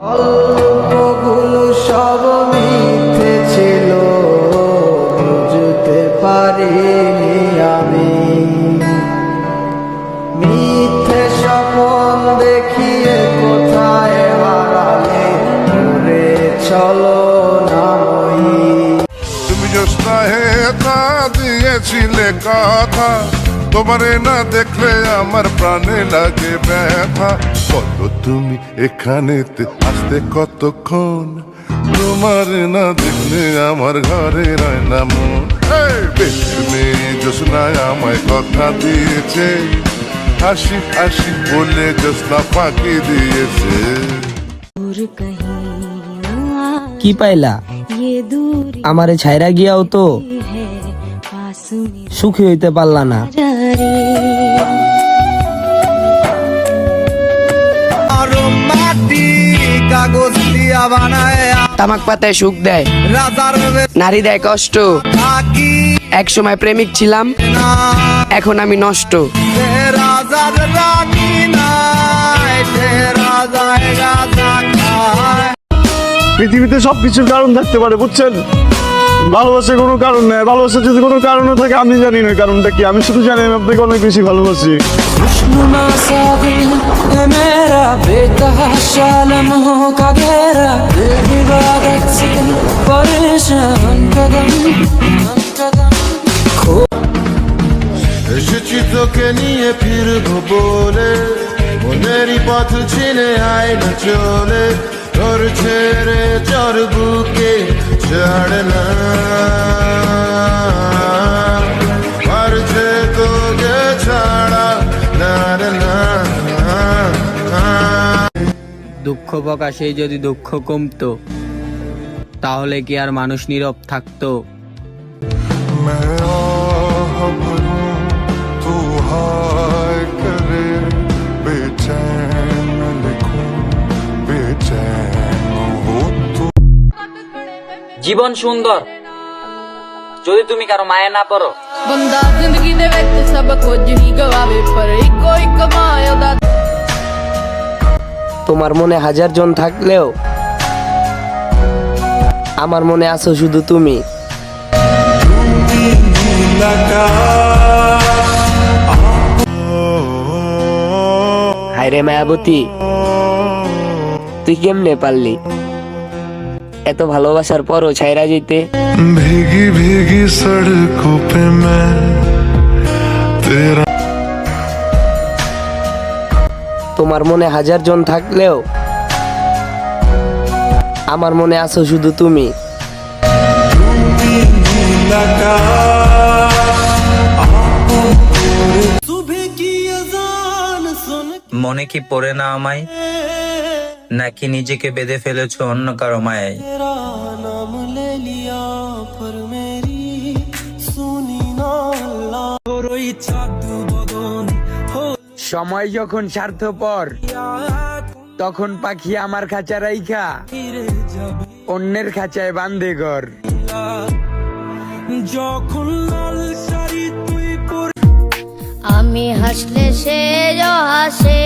গল্পগুলো সব মিথ্যে ছিল, বুঝতে পারিনি আমি। মিথ্যে স্বপ্ন দেখিয়ে কোথায় হারালে ঘুরে চলো না মই। তুমি জ্যোৎস্না হেতা দিয়েছিলে কথা, তোমারে না দেখলে আমার প্রাণে লাগে ব্যথা। বলো তুমি এখানেতে আসতে কতক্ষণ, তোমারে না দেখলে আমার ঘরে রয় না মন। বেশি মেয়ে জ্যোৎস্নায় আমায় কথা দিয়েছে, হাসি হাসি বলে জ্যোৎস্না ফাঁকি দিয়েছে। কি পাইলা আমারে ছাইরা গিয়াও তো সুখী হইতে পারলা না। কাগজ দিয়া বানায় তামাক পাতায় সুখ দেয়, রাজার নারী দেয় কষ্ট। এক সময় প্রেমিক ছিলাম, এখন আমি নষ্ট। রাজার রানী নাই, রাজায় রাজা খায়। পৃথিবীতে সবকিছুর কারণ থাকতে পারে, বুঝছেন? ভালোবাসার কোনো কারণ নেই। ভালোবাসার যদি কোনো কারণও থাকে আমি জানি না কারণটা কি। আমি শুধু জানি আমি আপনাকে অনেক বেশি ভালোবাসি। এসেছি তোকে নিয়ে ফিরবো বলে, মনেরই পথ চিনে আয় না চলে। তোর ছেড়ে চর বুকে ছাড় না, পারছে তোকে ছাড়া না না। দুঃখ প্রকাশেই যদি দুঃখ কমতো, তাহলে কি আর মানুষ নীরব থাকতো? জীবন সুন্দর যদি তুমি কারো মায়া না পড়ো। ਬੰਦਾ ਜ਼ਿੰਦਗੀ ਦੇ ਵਿੱਚ ਸਭ ਕੁਝ ਹੀ ਗਵਾਵੇ, ਪਰ ਇੱਕੋ ਇੱਕ ਮਾਇਆ ਦਾ। তোমার মনে হাজার জন থাকলেও আমার মনে আছো শুধু তুমি। হায়রে মায়াবতী, তুই কেমনে পারলি এত ভালোবাসার পরও ছাইরা যেতে? भीगी भीगी सड़कों पे मैं तेरा। তোমার মনে হাজার জন থাকলেও আমার মনে আছো শুধু তুমি। মনে কি পড়ে না আমায়, নাকি নিজেকে বেঁধে ফেলেছো অন্য কারো মায়ায়? সময় যখন স্বার্থপর, তখন পাখি আমার খাঁচা রাইখা অন্যের খাঁচায় বান্ধে ঘর। আমি হাসলে সে হাসে,